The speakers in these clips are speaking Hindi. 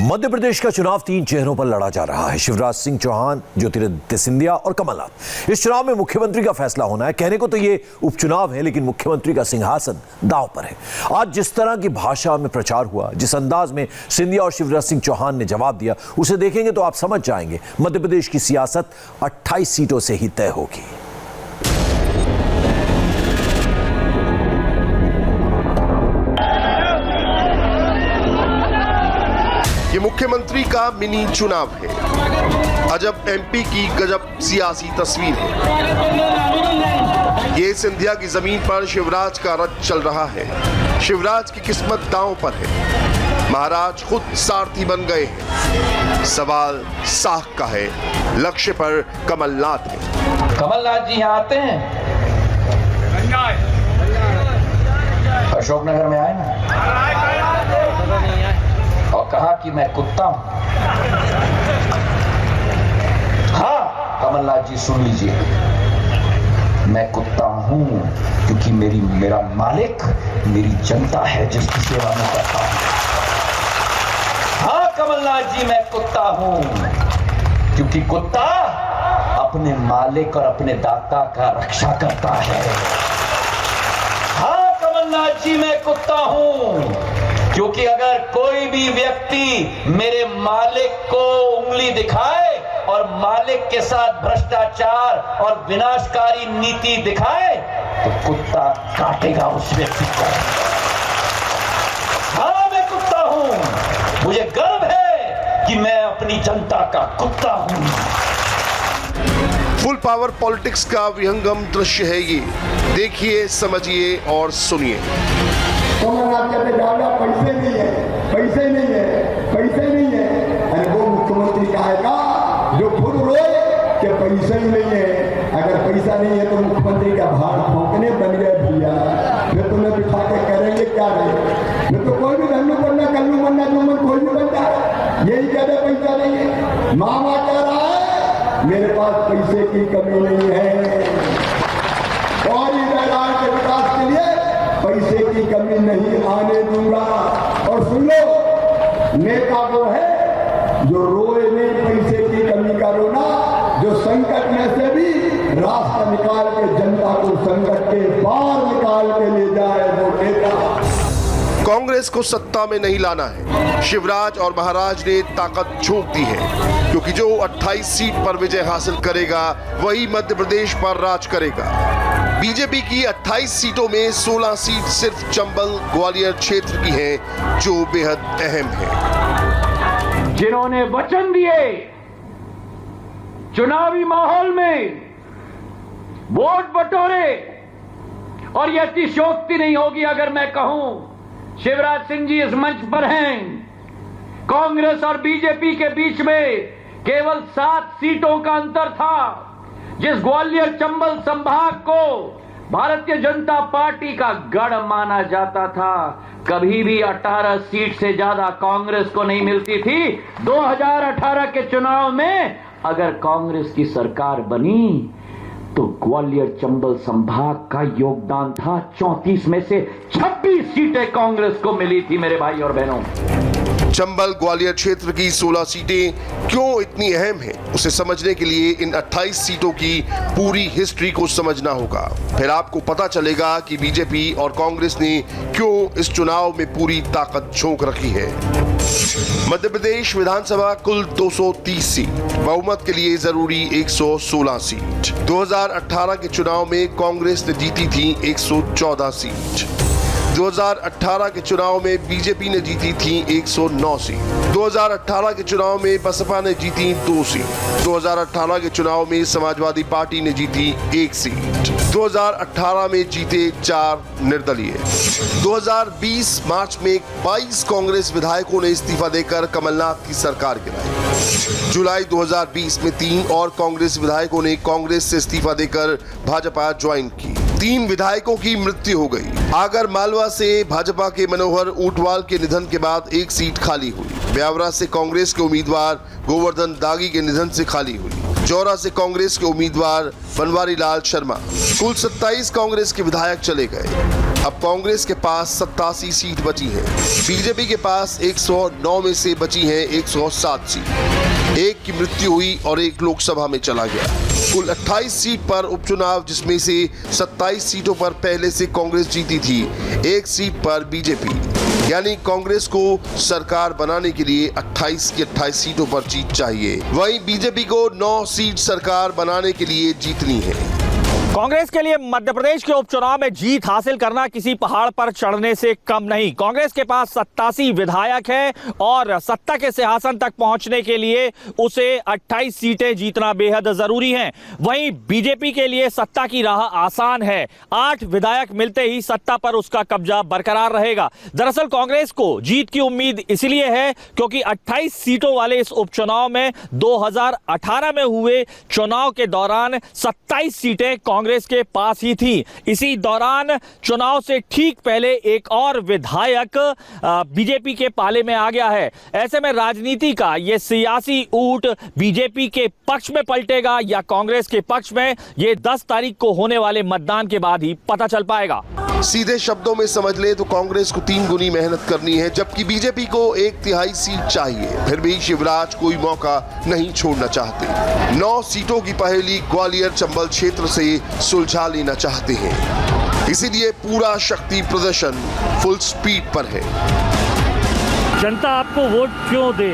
मध्य प्रदेश का चुनाव 3 चेहरों पर लड़ा जा रहा है। शिवराज सिंह चौहान, ज्योतिरादित्य सिंधिया और कमलनाथ। इस चुनाव में मुख्यमंत्री का फैसला होना है। कहने को तो ये उपचुनाव है, लेकिन मुख्यमंत्री का सिंहासन दांव पर है। आज जिस तरह की भाषा में प्रचार हुआ, जिस अंदाज में सिंधिया और शिवराज सिंह चौहान ने जवाब दिया, उसे देखेंगे तो आप समझ जाएंगे मध्य प्रदेश की सियासत 28 सीटों से ही तय होगी। ये मुख्यमंत्री का मिनी चुनाव है। अजब एमपी की गजब सियासी तस्वीर है। ये सिंधिया की जमीन पर शिवराज का रथ चल रहा है। शिवराज की किस्मत दांव पर है। महाराज खुद सारथी बन गए हैं। सवाल साख का है, लक्ष्य पर कमलनाथ है। कमलनाथ जी यहाँ आते हैं, अशोकनगर में आए ना, और कहा कि मैं कुत्ता हूं। हाँ कमलनाथ जी सुन लीजिए, मैं कुत्ता हूं क्योंकि मेरा मालिक मेरी जनता है जिसकी सेवा में करता हूं। हाँ कमलनाथ जी, मैं कुत्ता हूं क्योंकि कुत्ता अपने मालिक और अपने दाता का रक्षा करता है। हाँ कमलनाथ जी, मैं कुत्ता हूं क्योंकि अगर कोई भी व्यक्ति मेरे मालिक को उंगली दिखाए और मालिक के साथ भ्रष्टाचार और विनाशकारी नीति दिखाए तो कुत्ता काटेगा उस व्यक्ति को। हाँ मैं कुत्ता हूं, मुझे गर्व है कि मैं अपनी जनता का कुत्ता हूं। फुल पावर पॉलिटिक्स का विहंगम दृश्य है ये। देखिए, समझिए और सुनिए। कमलनाथ कहते ज्यादा पैसे नहीं है, पैसे नहीं है, पैसे नहीं है। अरे वो मुख्यमंत्री कहेगा जो खुद रोए कि पैसे ही नहीं है। अगर पैसा नहीं है तो मुख्यमंत्री का भार भोंकने बन गए भैया। फिर तुम्हें बिठा के करेंगे क्या नहीं? फिर तो कोई भी धन्नू बनना, कल्लू बनना, जुम्मन कोई भी बनता है। यही कहते पैसा नहीं है। मामा कह रहा है मेरे पास पैसे की कमी नहीं है और इधर के विकास के लिए पैसे की कमी नहीं आने दूंगा। और सुन लो, नेता वो है जो रोए नहीं पैसे की कमी का रोना, जो संकट में से भी रास्ता निकाल के जनता को संकट के पार निकाल के ले जाए वो नेता। कांग्रेस को सत्ता में नहीं लाना है। शिवराज और महाराज ने ताकत झोंक दी है, क्योंकि जो 28 सीट पर विजय हासिल करेगा वही मध्य प्रदेश पर राज करेगा। बीजेपी की 28 सीटों में 16 सीट सिर्फ चंबल ग्वालियर क्षेत्र की हैं, जो बेहद अहम है। जिन्होंने वचन दिए चुनावी माहौल में वोट बटोरे, और यह अतिशयोक्ति नहीं होगी अगर मैं कहूं शिवराज सिंह जी इस मंच पर हैं। कांग्रेस और बीजेपी के बीच में केवल 7 सीटों का अंतर था। जिस ग्वालियर चंबल संभाग को भारतीय जनता पार्टी का गढ़ माना जाता था, कभी भी 18 सीट से ज्यादा कांग्रेस को नहीं मिलती थी। 2018 के चुनाव में अगर कांग्रेस की सरकार बनी तो ग्वालियर चंबल संभाग का योगदान था 34 में से 26 सीटें कांग्रेस को मिली थी। मेरे भाई और बहनों, चंबल ग्वालियर क्षेत्र की 16 सीटें क्यों इतनी अहम हैं, उसे समझने के लिए इन 28 सीटों की पूरी हिस्ट्री को समझना होगा। फिर आपको पता चलेगा कि बीजेपी और कांग्रेस ने क्यों इस चुनाव में पूरी ताकत झोंक रखी है। मध्य प्रदेश विधानसभा कुल 230 सीट, बहुमत के लिए जरूरी 116 सीट। 2018 के चुनाव में कांग्रेस ने जीती थी 114 सीट। 2018 के चुनाव में बीजेपी ने जीती थी 109 सीट। 2018 के चुनाव में बसपा ने जीती 2 सीट। 2018 के चुनाव में समाजवादी पार्टी ने जीती 1 सीट। 2018 में जीते 4 निर्दलीय। 2020 मार्च में 22 कांग्रेस विधायकों ने इस्तीफा देकर कमलनाथ की सरकार गिराई। जुलाई 2020 में 3 और कांग्रेस विधायकों ने कांग्रेस से इस्तीफा देकर भाजपा ज्वाइन की। 3 विधायकों की मृत्यु हो गई। आगर मालवा से भाजपा के मनोहर ऊंटवाल के निधन के बाद 1 सीट खाली हुई। ब्यावरा से कांग्रेस के उम्मीदवार गोवर्धन दागी के निधन से खाली हुई। जौरा से कांग्रेस के उम्मीदवार बनवारी लाल शर्मा। कुल 27 कांग्रेस के विधायक चले गए। अब कांग्रेस के पास 87 सीट बची हैं। बीजेपी के पास 109 में से बची हैं 107 सीट। एक की मृत्यु हुई और एक लोकसभा में चला गया। कुल 28 सीट पर उपचुनाव, जिसमें से 27 सीटों पर पहले से कांग्रेस जीती थी, एक सीट पर बीजेपी। यानी कांग्रेस को सरकार बनाने के लिए 28 की 28 सीटों पर जीत चाहिए। वहीं बीजेपी को 9 सीट सरकार बनाने के लिए जीतनी है। कांग्रेस के लिए मध्य प्रदेश के उपचुनाव में जीत हासिल करना किसी पहाड़ पर चढ़ने से कम नहीं। कांग्रेस के पास 87 विधायक हैं और सत्ता के सिंहासन तक पहुंचने के लिए उसे 28 सीटें जीतना बेहद जरूरी हैं। वहीं बीजेपी के लिए सत्ता की राह आसान है। 8 विधायक मिलते ही सत्ता पर उसका कब्जा बरकरार रहेगा। दरअसल कांग्रेस को जीत की उम्मीद इसलिए है क्योंकि 28 सीटों वाले इस उपचुनाव में 2018 में हुए चुनाव के दौरान 27 सीटें कांग्रेस के पास ही थी। इसी दौरान चुनाव से ठीक पहले एक और विधायक बीजेपी के पाले में आ गया है। ऐसे में राजनीति का यह सियासी ऊंट बीजेपी के पक्ष में पलटेगा या कांग्रेस के पक्ष में, यह 10 तारीख को होने वाले मतदान के बाद ही पता चल पाएगा। सीधे शब्दों में समझ ले तो कांग्रेस को 3 गुनी मेहनत करनी है, जबकि बीजेपी को 1/3 सीट चाहिए। फिर भी शिवराज कोई मौका नहीं छोड़ना चाहते। 9 सीटों की पहेली ग्वालियर चंबल क्षेत्र से सुलझा लेना चाहते हैं। इसीलिए पूरा शक्ति प्रदर्शन फुल स्पीड पर है। जनता आपको वोट क्यों दे?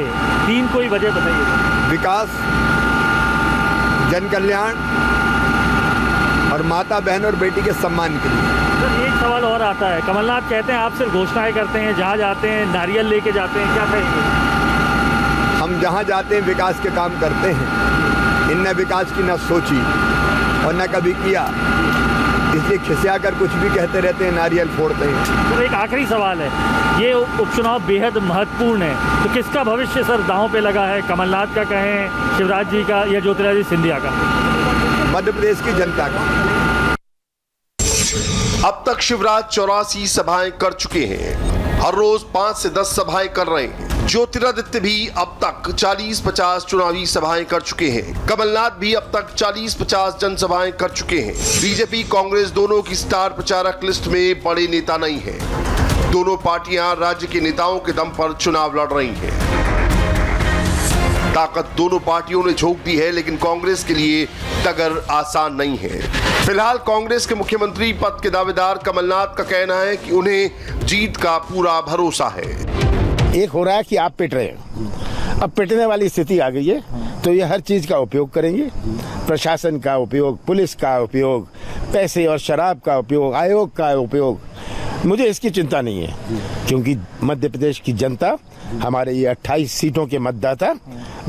3 कोई वजह बताइए। विकास, जन कल्याण और माता बहन और बेटी के सम्मान के लिए। सर एक सवाल और आता है, कमलनाथ कहते हैं आप सिर्फ घोषणाएं करते हैं, जहाँ जाते हैं नारियल लेके जाते हैं, क्या कहेंगे? हम जहाँ जाते हैं विकास के काम करते हैं। इनने विकास की न सोची और न कभी किया, इसलिए खिसिया कर कुछ भी कहते रहते हैं, नारियल फोड़ते हैं। सर एक आखिरी सवाल है, ये उपचुनाव बेहद महत्वपूर्ण है, तो किसका भविष्य सर दांव पे लगा है? कमलनाथ का कहें, शिवराज जी का, या ज्योतिरादित्य सिंधिया का? मध्य प्रदेश की जनता का। अब तक शिवराज 84 सभाएं कर चुके हैं। हर रोज 5 से 10 सभाएं कर रहे हैं। ज्योतिरादित्य भी अब तक 40-50 चुनावी सभाएं कर चुके हैं। कमलनाथ भी अब तक 40-50 जनसभाएं कर चुके हैं। बीजेपी कांग्रेस दोनों की स्टार प्रचारक लिस्ट में बड़े नेता नहीं है। दोनों पार्टियां राज्य के नेताओं के दम पर चुनाव लड़ रही हैं। ताकत दोनों पार्टियों ने झोंक दी है, लेकिन कांग्रेस के लिए टक्कर आसान नहीं है। फिलहाल कांग्रेस के मुख्यमंत्री पद के दावेदार कमलनाथ का कहना है कि उन्हें जीत का पूरा भरोसा है। एक हो रहा है कि आप पिट रहे हैं, अब पिटने वाली स्थिति आ गई है, तो ये हर चीज का उपयोग करेंगे। प्रशासन का उपयोग, पुलिस का उपयोग, पैसे और शराब का उपयोग, आयोग का उपयोग। मुझे इसकी चिंता नहीं है, क्योंकि मध्य प्रदेश की जनता, हमारे ये 28 सीटों के मतदाता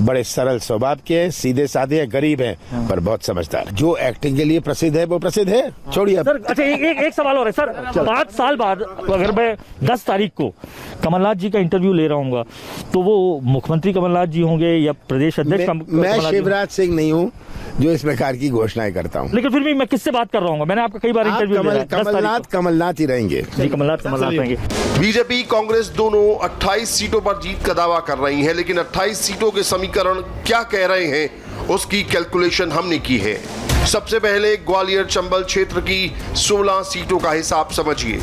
बड़े सरल स्वभाव के हैं, सीधे साधे हैं, गरीब हैं, पर बहुत समझदार। जो एक्टिंग के लिए प्रसिद्ध है वो प्रसिद्ध है। छोड़िए सर अच्छा एक सवाल और है सर, 5 साल बाद अगर मैं 10 तारीख को कमलनाथ जी का इंटरव्यू ले रहा हूँ, तो वो मुख्यमंत्री कमलनाथ जी होंगे या प्रदेश अध्यक्ष? मैं शिवराज सिंह नहीं हूँ जो इस प्रकार की घोषणाएं करता हूँ। लेकिन फिर भी मैं किससे बात कर रहा हूँ? मैंने आपका कई बार इंटरव्यू कमलनाथ ही रहेंगे। कमलनाथ रहेंगे। बीजेपी कांग्रेस दोनों 28 सीटों पर जीत का दावा कर रही हैं, लेकिन 28 सीटों के समीकरण क्या कह रहे हैं उसकी कैलकुलेशन हमने की है। सबसे पहले ग्वालियर चंबल क्षेत्र की 16 सीटों का हिसाब समझिए।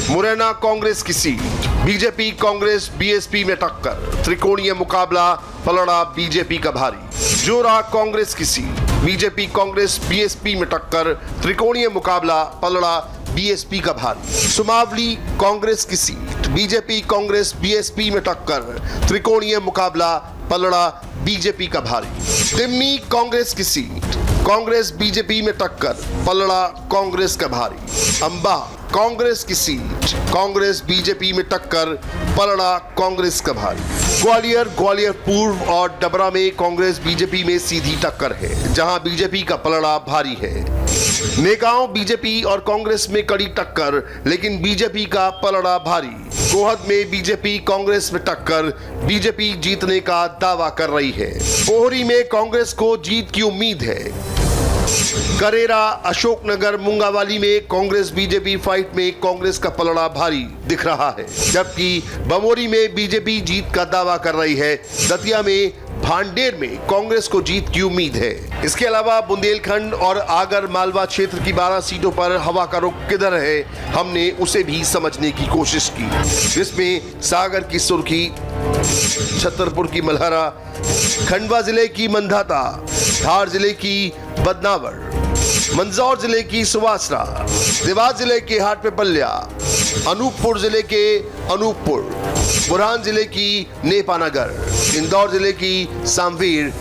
मुरैना कांग्रेस की सीट, बीजेपी कांग्रेस बीएसपी में टक्कर, त्रिकोणीय मुकाबला, पलड़ा बीजेपी का भारी। जोरा कांग्रेस की सीट, बीजेपी कांग्रेस बीएसपी में टक्कर, त्रिकोणीय मुकाबला, पलड़ा बीएसपी का भारी। सुमावली कांग्रेस की सीट, बीजेपी कांग्रेस बीएसपी में टक्कर, त्रिकोणीय मुकाबला, पलड़ा बीजेपी का भारी। दिम्मी कांग्रेस की सीट, कांग्रेस बीजेपी में टक्कर, पलड़ा कांग्रेस का भारी। अंबा कांग्रेस की सीट, कांग्रेस बीजेपी में टक्कर, पलड़ा कांग्रेस का भारी। ग्वालियर पूर्व और डबरा में कांग्रेस बीजेपी में सीधी टक्कर है, जहां बीजेपी का पलड़ा भारी है। नेकाओं बीजेपी और कांग्रेस में कड़ी टक्कर, लेकिन बीजेपी का पलड़ा भारी। गोहद में बीजेपी कांग्रेस में टक्कर, बीजेपी जीतने का दावा कर रही है। पोहरी में कांग्रेस को जीत की उम्मीद है। करेरा, अशोकनगर, मुंगावाली में कांग्रेस बीजेपी फाइट में कांग्रेस का पलड़ा भारी दिख रहा है, जबकि बमोरी में बीजेपी जीत का दावा कर रही है। दतिया में भांडेर में कांग्रेस को जीत की उम्मीद है। इसके अलावा बुंदेलखंड और आगर मालवा क्षेत्र की 12 सीटों पर हवा का रुख किधर है, हमने उसे भी समझने की कोशिश की, जिसमें सागर की सुर्खी, छतरपुर की मल्हारा, खंडवा जिले की मंधाता, धार जिले की बदनावर, मंदसौर जिले की सुवासरा, देवास जिले के हाट पे पल्या, अनूपपुर जिले के अनूपपुर, बुरहान जिले की नेपानगर, इंदौर जिले की सामवीर,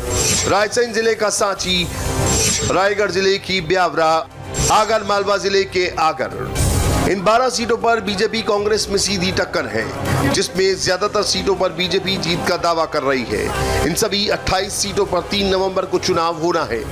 रायसेन जिले का सांची, रायगढ़ जिले की ब्यावरा, आगर मालवा जिले के आगर। इन 12 सीटों पर बीजेपी कांग्रेस में सीधी टक्कर है, जिसमें ज्यादातर सीटों पर बीजेपी जीत का दावा कर रही है। इन सभी 28 सीटों पर 3 नवंबर को चुनाव होना है।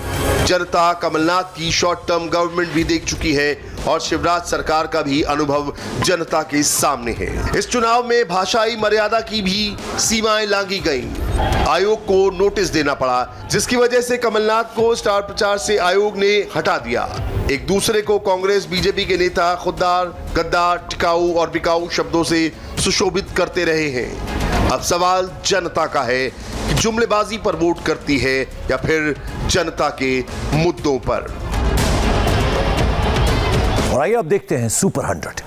जनता कमलनाथ की शॉर्ट टर्म गवर्नमेंट भी देख चुकी है और शिवराज सरकार का भी अनुभव जनता के सामने है। इस चुनाव में भाषाई मर्यादा की भी सीमाएं लांघी गईं। आयोग को नोटिस देना पड़ा, जिसकी वजह से कमलनाथ को स्टार प्रचार से आयोग ने हटा दिया। एक दूसरे को कांग्रेस बीजेपी के नेता खुददार, गद्दार, टिकाऊ और बिकाऊ शब्दों से सुशोभित करते रहे हैं। अब सवाल जनता का है कि जुमलेबाजी पर वोट करती है या फिर जनता के मुद्दों पर। और आइए अब देखते हैं सुपर 100।